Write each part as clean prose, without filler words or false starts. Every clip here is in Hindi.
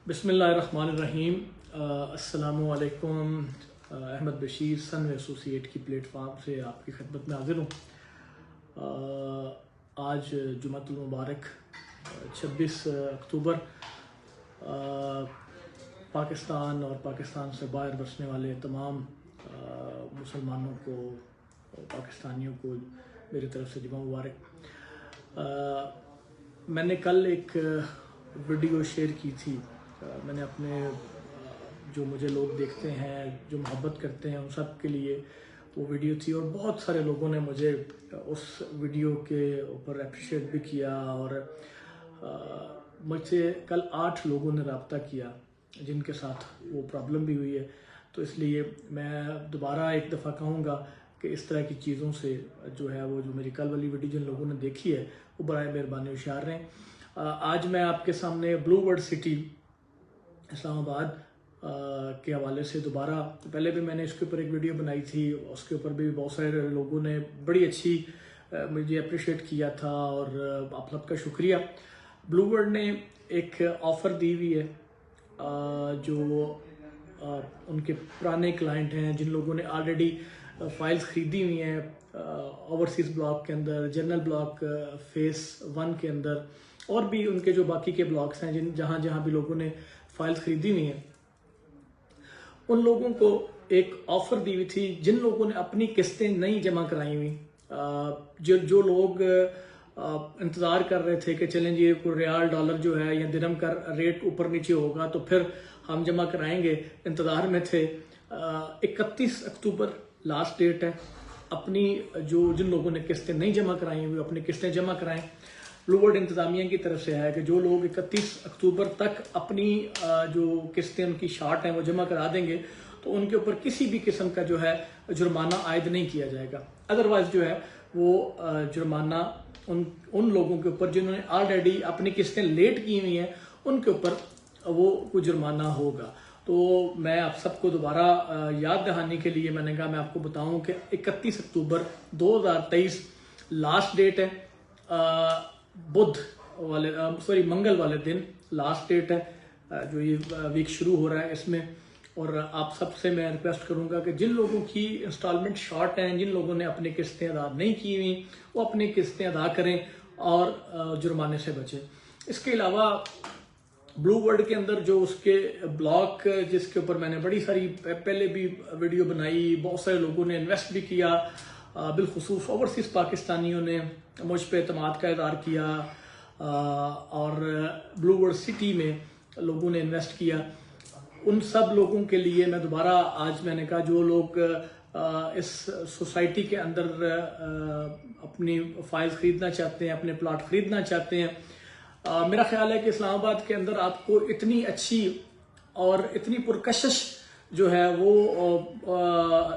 बिस्मिल्लाहिर्रहमानिर्रहीम। अस्सलामुअलैकुम। अहमद बशीर सन एसोसिएट की प्लेटफार्म से आपकी खिदमत में हाजिर हूँ। आज जुमातुल मुबारक 26 अक्टूबर। पाकिस्तान और पाकिस्तान से बाहर बसने वाले तमाम मुसलमानों को, पाकिस्तानियों को मेरी तरफ से जुमा मुबारक। मैंने कल एक वीडियो शेयर की थी। मैंने अपने जो मुझे लोग देखते हैं, जो मोहब्बत करते हैं, उन सब के लिए वो वीडियो थी और बहुत सारे लोगों ने मुझे उस वीडियो के ऊपर अप्रिशिएट भी किया और मुझसे कल 8 लोगों ने रब्ता किया जिनके साथ वो प्रॉब्लम भी हुई है। तो इसलिए मैं दोबारा एक दफ़ा कहूँगा कि इस तरह की चीज़ों से जो है वो जो मेरी कल वाली वीडियो जिन लोगों ने देखी है वो बराए मेहरबानी होशियार रहें। आज मैं आपके सामने ब्लू वर्ड सिटी इस्लामाबाद के हवाले से दोबारा, पहले भी मैंने इसके ऊपर एक वीडियो बनाई थी, उसके ऊपर भी बहुत सारे लोगों ने बड़ी अच्छी मुझे अप्रिशिएट किया था और आप सबका शुक्रिया। ब्लू वर्ड ने एक ऑफ़र दी हुई है जो उनके पुराने क्लाइंट हैं, जिन लोगों ने ऑलरेडी फाइल्स ख़रीदी हुई हैं ओवरसीज़ ब्लॉक के अंदर, जनरल ब्लॉक फेस 1 के अंदर, और भी उनके जो बाकी के ब्लॉक्स हैं जहाँ जहाँ भी लोगों ने फाइल्स ख़रीदी हुई हैं, उन लोगों को एक ऑफ़र दी हुई थी जिन लोगों ने अपनी किस्तें नहीं जमा कराई हुई। जो लोग इंतज़ार कर रहे थे कि चलें जी कोई रियाल डॉलर जो है या दिरहम का रेट ऊपर नीचे होगा तो फिर हम जमा कराएंगे, इंतज़ार में थे। 31 अक्टूबर लास्ट डेट है। अपनी जिन लोगों ने किस्तें नहीं जमा कराई हुई अपनी किस्तें जमा कराएं। ब्लू वर्ड इंतज़ामिया की तरफ से है कि जो लोग 31 अक्टूबर तक अपनी जो किस्तें उनकी शार्ट हैं वो जमा करा देंगे तो उनके ऊपर किसी भी किस्म का जो है जुर्माना आयद नहीं किया जाएगा। अदरवाइज जो है वो जुर्माना उन लोगों के ऊपर जिन्होंने ऑलरेडी अपनी किस्तें लेट की हुई हैं उनके ऊपर वो कोई जुर्माना होगा। तो मैं आप सबको दोबारा याद दहानी के लिए मैंने कहा मैं आपको बताऊं कि 31 अक्टूबर 2023 लास्ट डेट है। मंगल वाले दिन लास्ट डेट है जो ये वीक शुरू हो रहा है इसमें। और आप सबसे मैं रिक्वेस्ट करूंगा कि जिन लोगों की इंस्टॉलमेंट शॉर्ट हैं, जिन लोगों ने अपनी किस्तें अदा नहीं की हुई, वो अपनी किस्तें अदा करें और जुर्माने से बचें। इसके अलावा ब्लू वर्ड के अंदर जो उसके ब्लॉक जिसके ऊपर मैंने बड़ी सारी पहले भी वीडियो बनाई, बहुत सारे लोगों ने इन्वेस्ट भी किया, बिलखुसूस ओवरसीज़ पाकिस्तानियों ने मुझ पर एतमाद का इज़हार किया और ब्लू वर्ड सिटी में लोगों ने इन्वेस्ट किया। उन सब लोगों के लिए मैं दोबारा आज मैंने कहा जो लोग इस सोसाइटी के अंदर अपनी फाइल्स ख़रीदना चाहते हैं, अपने प्लाट ख़रीदना चाहते हैं, मेरा ख्याल है कि इस्लामाबाद के अंदर आपको इतनी अच्छी और इतनी पुरकशिश जो है वो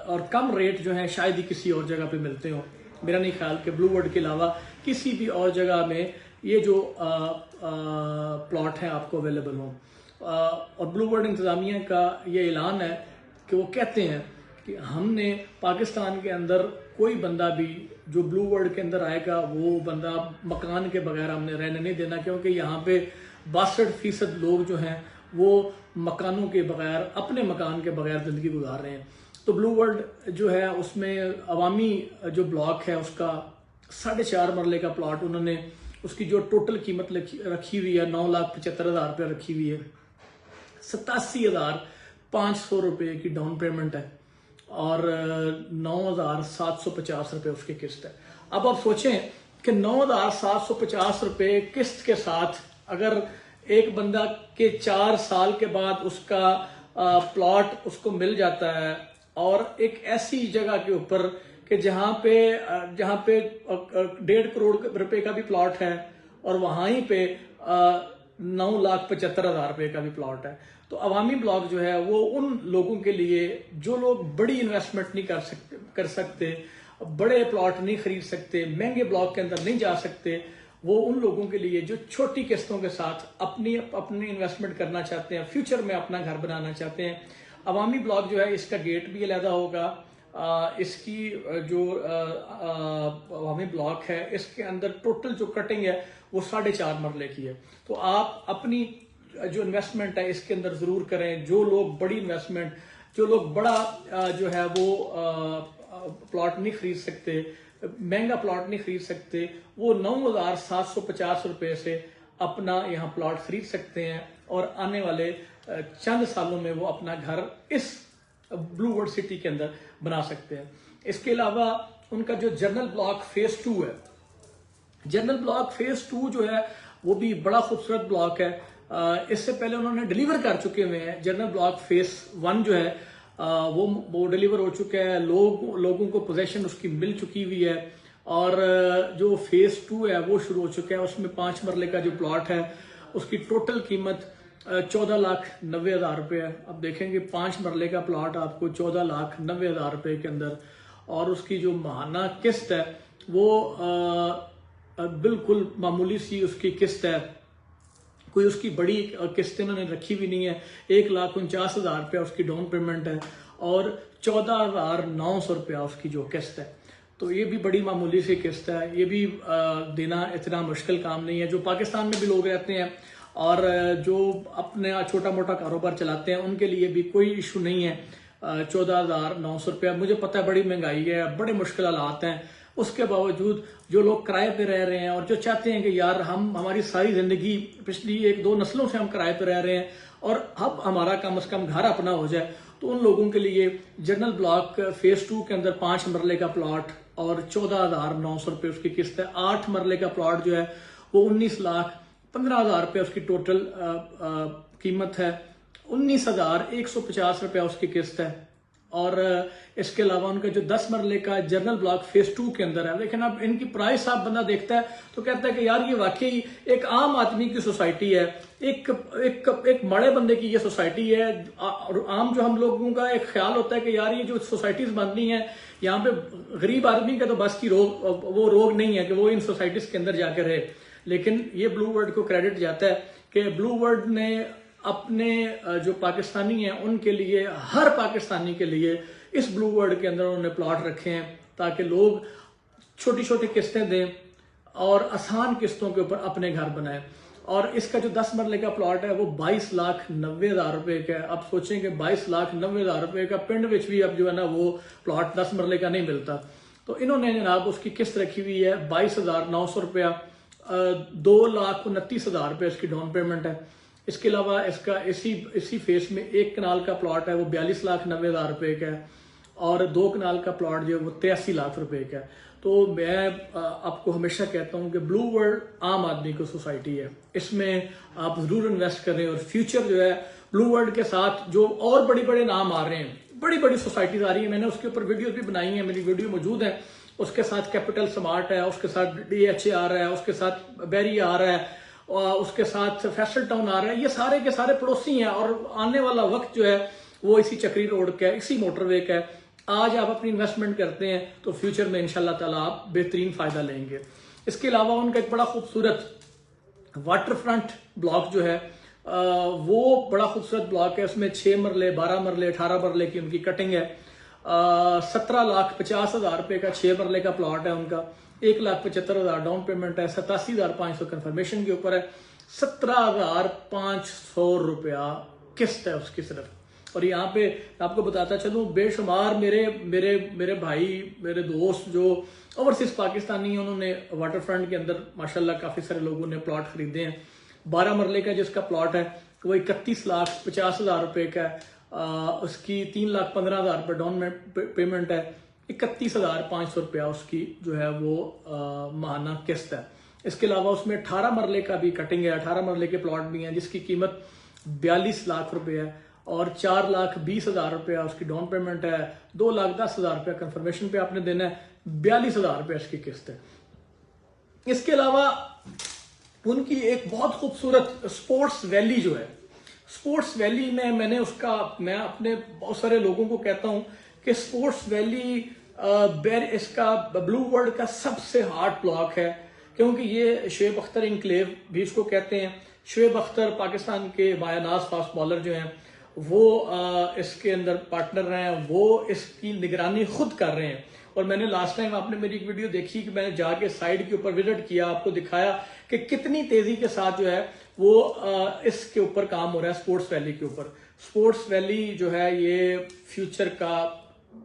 और कम रेट जो है शायद ही किसी और जगह पे मिलते हो। मेरा नहीं ख्याल कि ब्लू वर्ड के अलावा किसी भी और जगह में ये जो प्लॉट है आपको अवेलेबल हो। और ब्लू वर्ड इंतज़ामिया का ये ऐलान है कि वो कहते हैं कि हमने पाकिस्तान के अंदर कोई बंदा भी जो ब्लू वर्ड के अंदर आएगा वो बंदा मकान के बगैर हमने रहने नहीं देना, क्योंकि यहाँ पे 62% लोग जो हैं वो मकानों के बगैर, अपने मकान के बगैर ज़िंदगी गुजार रहे हैं। तो ब्लू वर्ड जो है उसमें अवामी जो ब्लॉक है उसका 4.5 मरले का प्लॉट उन्होंने, उसकी जो टोटल कीमत रखी हुई है 9,75,000 रुपये रखी हुई है। 87,500 रुपये की डाउन पेमेंट है और 9,750 रुपये उसकी किस्त है। अब आप सोचें कि 9,750 रुपये किस्त के साथ अगर एक बंदा के 4 साल के बाद उसका प्लॉट उसको मिल जाता है और एक ऐसी जगह के ऊपर कि जहाँ पे 1.5 करोड़ रुपए का भी प्लॉट है और वहीं पे 9,75,000 रुपये का भी प्लॉट है। तो अवामी ब्लॉक जो है वो उन लोगों के लिए जो लोग बड़ी इन्वेस्टमेंट नहीं कर सकते, बड़े प्लॉट नहीं खरीद सकते, महंगे ब्लॉक के अंदर नहीं जा सकते, वो उन लोगों के लिए जो छोटी किस्तों के साथ अपनी इन्वेस्टमेंट करना चाहते हैं, फ्यूचर में अपना घर बनाना चाहते हैं। अवामी ब्लॉक जो है इसका गेट भी अलहदा होगा, इसकी जो अवामी ब्लॉक है इसके अंदर टोटल जो कटिंग है वो 4.5 मरले की है। तो आप अपनी जो इन्वेस्टमेंट है इसके अंदर ज़रूर करें। जो लोग बड़ी इन्वेस्टमेंट, जो लोग बड़ा जो है वो प्लॉट नहीं खरीद सकते, महंगा प्लॉट नहीं खरीद सकते, वो 9,750 रुपये से अपना यहाँ प्लॉट खरीद सकते हैं और आने वाले चंद सालों में वो अपना घर इस ब्लूवर्ड सिटी के अंदर बना सकते हैं। इसके अलावा उनका जो जनरल ब्लॉक फेज 2 है, जनरल ब्लॉक फेज 2 जो है वो भी बड़ा खूबसूरत ब्लॉक है। इससे पहले उन्होंने डिलीवर कर चुके हुए हैं। जनरल ब्लॉक फेज 1 जो है वो डिलीवर हो चुका है, लोगों को पोजेशन उसकी मिल चुकी हुई है। और जो फेज 2 है वो शुरू हो चुका है। उसमें 5 मरले का जो प्लॉट है उसकी टोटल कीमत 14,90,000 रुपये है। अब देखेंगे 5 मरले का प्लॉट आपको 14,90,000 रुपये के अंदर, और उसकी जो माहाना किस्त है वो बिल्कुल मामूली सी उसकी किस्त है, कोई उसकी बड़ी किस्त इन्होंने रखी भी नहीं है। 1,49,000 रुपया उसकी डाउन पेमेंट है और 14,900 रुपया उसकी जो किस्त है। तो ये भी बड़ी मामूली सी किस्त है, ये भी देना इतना मुश्किल काम नहीं है। जो पाकिस्तान में भी लोग रहते हैं और जो अपने छोटा मोटा कारोबार चलाते हैं उनके लिए भी कोई इशू नहीं है। 14,900 रुपया, मुझे पता है बड़ी महंगाई है, बड़े मुश्किल हालात हैं, उसके बावजूद जो लोग किराए पे रह रहे हैं और जो चाहते हैं कि यार हमारी सारी जिंदगी पिछली 1-2 नस्लों से हम किराए पे रह रहे हैं और अब हमारा कम से कम घर अपना हो जाए, तो उन लोगों के लिए जनरल ब्लॉक फेज 2 के अंदर 5 मरले का प्लॉट और 14,900 रुपये उसकी किस्त है। 8 मरले का प्लॉट जो है वो 19,15,000 रुपये उसकी टोटल कीमत है। 19,150 रुपया उसकी किस्त है। और इसके अलावा उनका जो 10 मरले का जनरल ब्लॉक फेज 2 के अंदर है, लेकिन अब इनकी प्राइस आप बंदा देखता है तो कहता है कि यार ये वाकई एक आम आदमी की सोसाइटी है, एक बड़े बंदे की ये सोसाइटी है। और आम जो हम लोगों का एक ख्याल होता है कि यार ये जो सोसाइटीज बन रही हैं यहाँ पे गरीब आदमी का तो बस की रोग नहीं है कि वो इन सोसाइटीज के अंदर जाकर रहे। लेकिन ये ब्लू वर्ल्ड को क्रेडिट जाता है कि ब्लू वर्ल्ड ने अपने जो पाकिस्तानी हैं उनके लिए, हर पाकिस्तानी के लिए इस ब्लू वर्ल्ड के अंदर उन्होंने प्लॉट रखे हैं ताकि लोग छोटी छोटी किस्तें दें और आसान किस्तों के ऊपर अपने घर बनाएं। और इसका जो 10 मरले का प्लॉट है वो 22,90,000 रुपये का है। अब सोचें कि 22,90,000 रुपये का पिंड विच भी अब जो है ना वो प्लॉट 10 मरले का नहीं मिलता। तो इन्होंने जनाब उसकी किस्त रखी हुई है 22,900 रुपया, 2,29,000 रुपये इसकी डाउन पेमेंट है। इसके अलावा इसका इसी फेस में 1 कनाल का प्लॉट है वो 42,90,000 रुपये का है और 2 कनाल का प्लॉट जो है वो 83 लाख रुपए का है। तो मैं आपको हमेशा कहता हूं कि ब्लू वर्ल्ड आम आदमी की सोसाइटी है, इसमें आप जरूर इन्वेस्ट करें। और फ्यूचर जो है ब्लू वर्ल्ड के साथ जो और बड़े बड़े नाम आ रहे हैं, बड़ी बड़ी सोसाइटीज आ रही है, मैंने उसके ऊपर वीडियो भी बनाई है, मेरी वीडियो मौजूद है। उसके साथ कैपिटल स्मार्ट है, उसके साथ DHA आ रहा है, उसके साथ बेरी आ रहा है, उसके साथ फैसल टाउन आ रहा है। ये सारे के सारे पड़ोसी हैं और आने वाला वक्त जो है वो इसी चक्री रोड का है, इसी मोटरवे का है। आज आप अपनी इन्वेस्टमेंट करते हैं तो फ्यूचर में इंशाल्लाह ताला आप बेहतरीन फायदा लेंगे। इसके अलावा उनका एक बड़ा खूबसूरत वाटर फ्रंट ब्लॉक जो है वो बड़ा खूबसूरत ब्लॉक है। उसमें 6 मरले, 12 मरले, 18 मरले की उनकी कटिंग है। 17,50,000 रुपये का 6 मरले का प्लॉट है उनका। 1,75,000 डाउन पेमेंट है, 87,500 कंफर्मेशन के ऊपर है, 17,500 रुपया किस्त है उसकी सिर्फ। और यहाँ पे आपको बताता चलूँ बेशुमार मेरे भाई, मेरे दोस्त जो ओवरसीज पाकिस्तानी हैं, उन्होंने वाटर फ्रंट के अंदर माशाल्लाह काफी सारे लोगों ने प्लॉट खरीदे हैं। 12 मरले का जिसका प्लॉट है वो 31,50,000 रुपये का है। उसकी 3,15,000 रुपये डाउन पेमेंट है, 31,500 रुपया उसकी जो है वो माहाना किस्त है। इसके अलावा उसमें 18 मरले का भी कटिंग है, 18 मरले के प्लॉट भी हैं जिसकी कीमत 42 लाख रुपए है और 4,20,000 रुपया उसकी डाउन पेमेंट है। 2,10,000 रुपया कंफर्मेशन पे आपने देना है, 42,000 रुपया इसकी किस्त है। इसके अलावा उनकी एक बहुत खूबसूरत स्पोर्ट्स वैली जो है, स्पोर्ट्स वैली में मैं अपने बहुत सारे लोगों को कहता हूं कि स्पोर्ट्स वैली इसका ब्लू वर्ल्ड का सबसे हार्ड ब्लॉक है, क्योंकि ये शुएब अख्तर इनक्लेव भी इसको कहते हैं। शुएब अख्तर पाकिस्तान के मायानाज फास्ट बॉलर जो हैं वो इसके अंदर पार्टनर हैं, वो इसकी निगरानी खुद कर रहे हैं। और मैंने लास्ट टाइम आपने मेरी एक वीडियो देखी कि मैंने जाके साइड के ऊपर विजिट किया, आपको दिखाया कि कितनी तेजी के साथ जो है वो इसके ऊपर काम हो रहा है, स्पोर्ट्स वैली के ऊपर। स्पोर्ट्स वैली जो है ये फ्यूचर का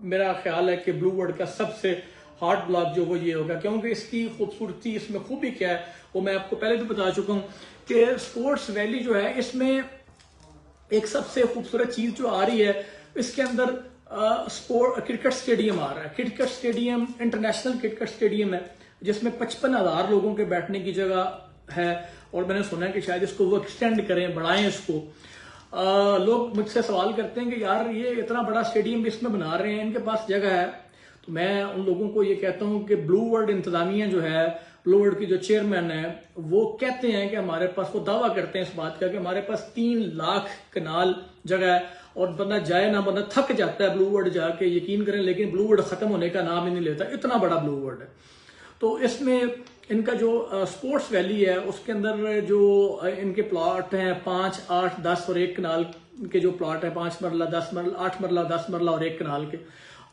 मेरा ख्याल है कि ब्लू वर्ल्ड का सबसे हार्ड ब्लॉक जो वो ये होगा, क्योंकि इसकी खूबसूरती, इसमें खूबी क्या है वो मैं आपको पहले भी बता चुका हूँ कि स्पोर्ट्स वैली जो है इसमें एक सबसे खूबसूरत चीज जो आ रही है, इसके अंदर क्रिकेट स्टेडियम आ रहा है। Cricket stadium international cricket stadium है जिसमें 55,000 लोगों के बैठने की जगह है, और मैंने सुना है कि शायद इसको वो एक्सटेंड करें, बढ़ाएं इसको। लोग मुझसे सवाल करते हैं कि यार ये इतना बड़ा स्टेडियम इसमें बना रहे हैं, इनके पास जगह है? तो मैं उन लोगों को ये कहता हूं कि ब्लू वर्ल्ड इंतजामिया जो है, ब्लू वर्ल्ड की जो चेयरमैन है, वो कहते हैं कि हमारे पास, वो दावा करते हैं इस बात का कि हमारे पास 3 लाख कनाल जगह है, और बंदा जाए ना, बंदा थक जाता है ब्लू वर्ल्ड जाके, यकीन करें, लेकिन ब्लू वर्ल्ड खत्म होने का नाम ही नहीं लेता, इतना बड़ा ब्लू वर्ल्ड है। तो इसमें इनका जो स्पोर्ट्स वैली है उसके अंदर जो इनके प्लॉट हैं 5, 8, 10 और 1 कनाल के जो प्लॉट है, 5 मरला, 10 मरला, 8 मरला, 10 मरला और 1 कनाल के,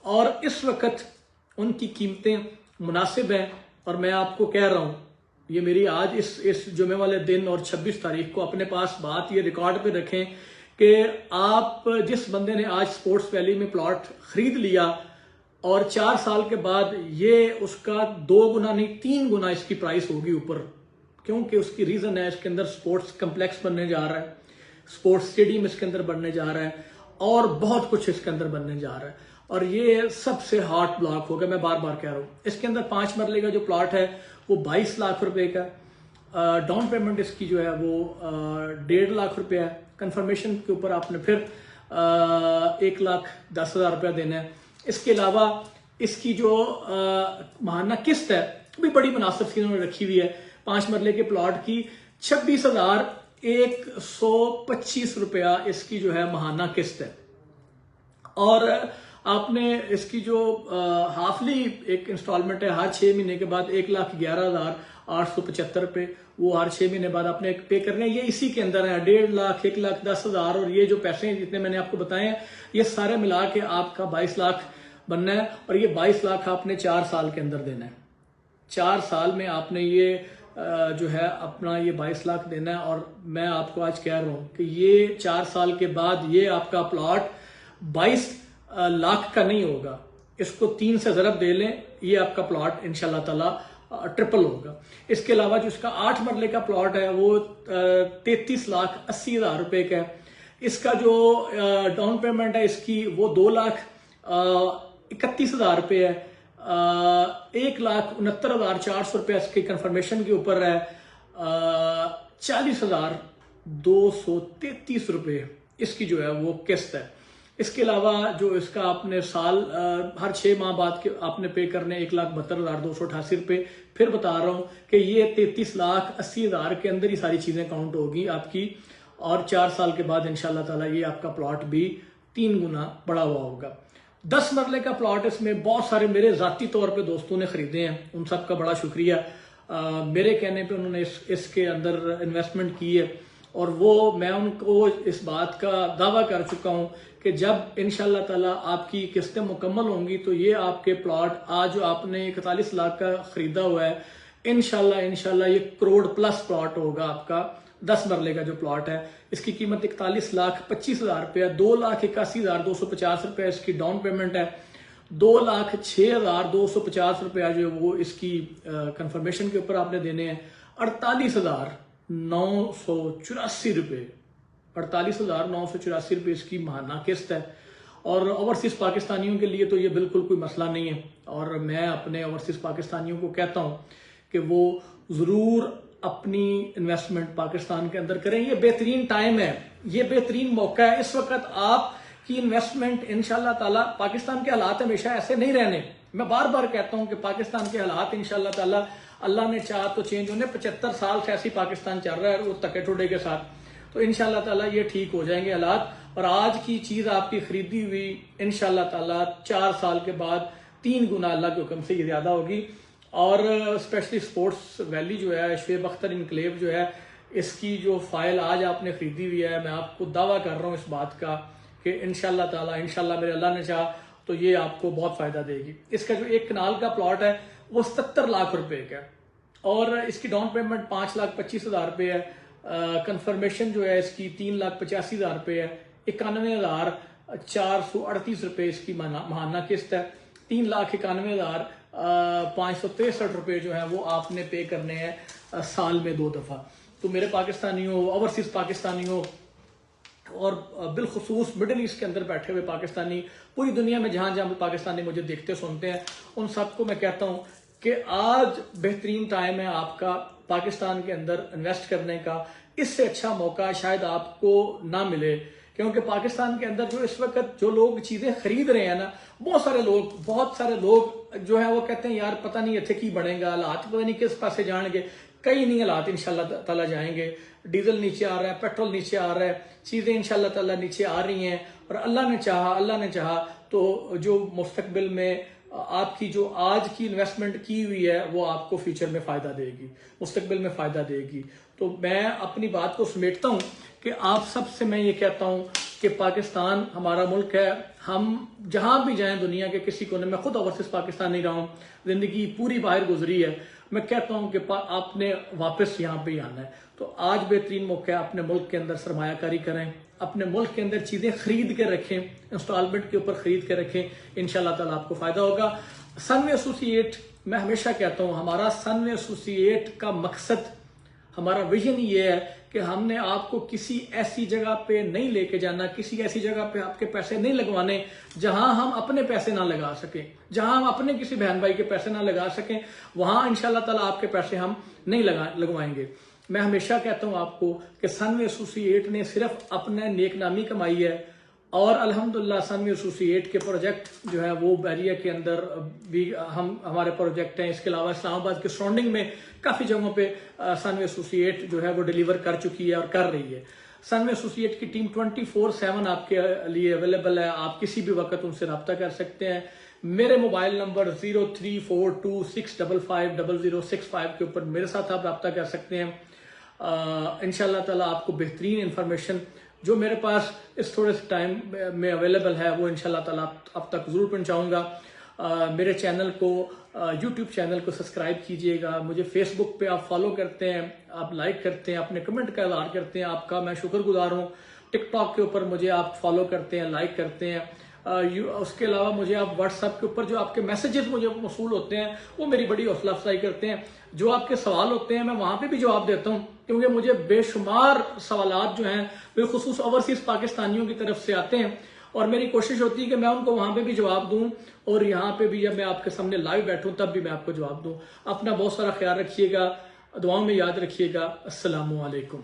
और इस वक्त उनकी कीमतें मुनासिब हैं। और मैं आपको कह रहा हूं, ये मेरी आज इस जुमे वाले दिन और 26 तारीख को अपने पास बात ये रिकॉर्ड पे रखें कि आप जिस बंदे ने आज स्पोर्ट्स वैली में प्लॉट खरीद लिया और 4 साल के बाद ये उसका 2 गुना नहीं 3 गुना इसकी प्राइस होगी ऊपर, क्योंकि उसकी रीजन है इसके अंदर स्पोर्ट्स कम्प्लेक्स बनने जा रहा है, स्पोर्ट्स स्टेडियम इसके अंदर बनने जा रहा है, और बहुत कुछ इसके अंदर बनने जा रहा है, और ये सबसे हॉट ब्लॉक होगा। मैं बार बार कह रहा हूँ, इसके अंदर 5 मरले का जो प्लॉट है वो 22 लाख रुपए का, डाउन पेमेंट इसकी जो है वो 1.5 लाख रुपया है, कंफर्मेशन के ऊपर आपने फिर 1,10,000 रुपया देना है। इसके अलावा इसकी जो माहाना किस्त है भी बड़ी मुनासिब सी उन्होंने रखी हुई है। 5 मरले के प्लॉट की 26,125 रुपया इसकी जो है माहाना किस्त है, और आपने इसकी जो हाफली एक इंस्टॉलमेंट है हर 6 महीने के बाद 1,11,875 रुपये, वो हर 6 महीने बाद आपने पे करने हैं। ये इसी के अंदर है 1.5 लाख, 1,10,000, और ये जो पैसे हैं जितने मैंने आपको बताए हैं, ये सारे मिला के आपका 22 लाख बनना है, और ये 22 लाख आपने 4 साल के अंदर देना है। 4 साल में आपने ये जो है अपना ये 22 लाख देना है। और मैं आपको आज कह रहा हूं कि ये 4 साल के बाद ये आपका प्लॉट 22 लाख का नहीं होगा, इसको 3 से ज़रब दे लें, ये आपका प्लॉट इंशाल्लाह ताला ट्रिपल होगा। इसके अलावा जो इसका 8 मरले का प्लॉट है वो 33,80,000 रुपए का है। इसका जो डाउन पेमेंट है इसकी वो 2,31,000 रुपये है, 1,69,400 रुपये इसकी कंफर्मेशन के ऊपर है, 40,233 रुपये इसकी जो है वो किस्त है। इसके अलावा जो इसका आपने साल हर 6 माह बाद के आपने पे करने 1,72,288 रुपये। फिर बता रहा हूं कि ये 33,80,000 के अंदर ही सारी चीजें काउंट होगी आपकी, और 4 साल के बाद इंशाल्लाह ताला ये आपका प्लॉट भी 3 गुना बढ़ा हुआ होगा। 10 मरले का प्लॉट इसमें बहुत सारे मेरे जाती तौर पे दोस्तों ने खरीदे हैं, उन सब का बड़ा शुक्रिया। मेरे कहने पे उन्होंने इसके अंदर इन्वेस्टमेंट की है, और वो मैं उनको इस बात का दावा कर चुका हूं कि जब इंशाल्लाह ताला आपकी किस्तें मुकम्मल होंगी तो ये आपके प्लॉट आज जो आपने 41 लाख का खरीदा हुआ है, इंशाल्लाह ये करोड़ प्लस प्लॉट होगा आपका। 10 मरले का जो प्लॉट है इसकी कीमत 41,25,000 रुपया, 2,81,250 रुपया इसकी डाउन पेमेंट है, 2,06,250 रुपया जो वो इसकी कंफर्मेशन के ऊपर आपने देने हैं, 48,984 रुपये, 48,984 रुपये इसकी माहाना किस्त है। और ओवरसीज पाकिस्तानियों के लिए तो ये बिल्कुल कोई मसला नहीं है, और मैं अपने ओवरसीज पाकिस्तानियों को कहता हूं कि वो जरूर अपनी इन्वेस्टमेंट पाकिस्तान के अंदर करें। ये बेहतरीन टाइम है, ये बेहतरीन मौका है। इस वक्त आपकी इन्वेस्टमेंट इंशाल्लाह ताला, पाकिस्तान के हालात हमेशा ऐसे नहीं रहने, मैं बार बार कहता हूं कि पाकिस्तान के हालात इंशाल्लाह ताला अल्लाह ने चाहा तो चेंज होने। 75 साल से ऐसी पाकिस्तान चल रहा है वो तके टोडे के साथ, तो इंशाल्लाह ताला ये ठीक हो जाएंगे हालात, और आज की चीज आपकी खरीदी हुई इंशाल्लाह ताला 4 साल के बाद 3 गुना अल्लाह के हुक्म से ये ज्यादा होगी। और स्पेशली स्पोर्ट्स वैली जो है, शुएब अख्तर इनक्लेव जो है, इसकी जो फाइल आज आपने खरीदी हुई है, मैं आपको दावा कर रहा हूँ इस बात का कि इंशाल्लाह ताला, इंशाल्लाह मेरे अल्लाह ने चाहा तो ये आपको बहुत फायदा देगी। इसका जो 1 कनाल का प्लॉट है वो 77 लाख रुपए का है, और इसकी डाउन पेमेंट 5,25,000 रुपये है, कंफर्मेशन जो है इसकी 3,85,000 रुपये है। 91,438 रुपये इसकी माहाना किस्त है। 3,91,563 रुपये जो है वो आपने पे करने हैं साल में 2 दफ़ा। तो मेरे पाकिस्तानियों, ओवरसीज पाकिस्तानियों और बिलखुसूस मिडल ईस्ट के अंदर बैठे हुए पाकिस्तानी, पूरी दुनिया में जहां जहां पाकिस्तानी मुझे देखते सुनते हैं, उन सबको मैं कहता हूं कि आज बेहतरीन टाइम है आपका पाकिस्तान के अंदर इन्वेस्ट करने का। इससे अच्छा मौका शायद आपको ना मिले, क्योंकि पाकिस्तान के अंदर जो इस वक्त जो लोग चीजें खरीद रहे हैं ना, बहुत सारे लोग जो है वो कहते हैं यार पता नहीं इतने की बढ़ेगा, हालात पता नहीं किस पासे जाएंगे। कई नहीं हालात इंशाल्लाह ताला जाएंगे। डीजल नीचे आ रहा है, पेट्रोल नीचे आ रहा है, चीजें इंशाल्लाह ताला नीचे आ रही हैं। और अल्लाह ने चाहा तो जो मुस्तकबिल में आपकी जो आज की इन्वेस्टमेंट की हुई है वो आपको फ्यूचर में फायदा देगी, मुस्तकबिल में फायदा देगी। तो मैं अपनी बात को समेटता हूं कि आप सबसे मैं ये कहता हूं कि पाकिस्तान हमारा मुल्क है। हम जहां भी जाएं दुनिया के किसी कोने में, खुद ओवरसीज पाकिस्तान नहीं रहा हूं, जिंदगी पूरी बाहर गुजरी है, मैं कहता हूं कि आपने वापस यहाँ पे ही आना है। तो आज बेहतरीन मौका है, अपने मुल्क के अंदर सरमायाकारी करें, अपने मुल्क के अंदर चीजें खरीद के रखें, इंस्टॉलमेंट के ऊपर खरीद के रखें, इंशाल्लाह ताला आपको फायदा होगा। सनवे एसोसिएट, मैं हमेशा कहता हूं हमारा सनवे एसोसिएट का मकसद, हमारा विजन ये है कि हमने आपको किसी ऐसी जगह पे नहीं लेके जाना, किसी ऐसी जगह पे आपके पैसे नहीं लगवाने जहां हम अपने पैसे ना लगा सकें, जहां हम अपने किसी बहन भाई के पैसे ना लगा सकें, वहां इंशाल्लाह ताला आपके पैसे हम नहीं लगवाएंगे। मैं हमेशा कहता हूं आपको कि सनवे एसोसिएट ने सिर्फ अपने नेकनामी कमाई है, और अल्हम्दुलिल्लाह सनवे एसोसिएट के प्रोजेक्ट जो है वो बैरिया के अंदर भी हमारे प्रोजेक्ट हैं। इसके अलावा इस्लामाबाद के सराउंडिंग में काफ़ी जगहों पे सनवे एसोसिएट जो है वो डिलीवर कर चुकी है और कर रही है। सनवे एसोसिएट की टीम 24/7 आपके लिए अवेलेबल है, आप किसी भी वक्त उनसे रब्ता कर सकते हैं। मेरे मोबाइल नंबर 0342655065 के ऊपर मेरे साथ आप रब्ता कर सकते हैं। इंशाल्लाह ताला आपको बेहतरीन इंफॉर्मेशन जो मेरे पास इस थोड़े से टाइम में अवेलेबल है वो इंशाल्लाह ताला अब तक ज़रूर पहुंचाऊंगा। मेरे चैनल को, यूट्यूब चैनल को सब्सक्राइब कीजिएगा। मुझे फेसबुक पे आप फॉलो करते हैं, आप लाइक करते हैं, अपने कमेंट का इज़हार करते हैं, आपका मैं शुक्रगुजार हूँ। टिकटॉक के ऊपर मुझे आप फॉलो करते हैं, लाइक करते हैं। उसके अलावा मुझे आप व्हाट्सएप के ऊपर जो आपके मैसेजेस मुझे मौसूल होते हैं वो मेरी बड़ी हौसला अफजाई करते हैं। जो आपके सवाल होते हैं मैं वहां पे भी जवाब देता हूं, क्योंकि मुझे बेशुमार सवालात जो हैं बिलखुसूस ओवरसीज पाकिस्तानियों की तरफ से आते हैं, और मेरी कोशिश होती है कि मैं उनको वहां पे भी जवाब दूं, और यहाँ पे भी जब मैं आपके सामने लाइव बैठूं तब भी मैं आपको जवाब दूं। अपना बहुत सारा ख्याल रखिएगा, दुआओं में याद रखिएगा। अस्सलामु अलैकुम।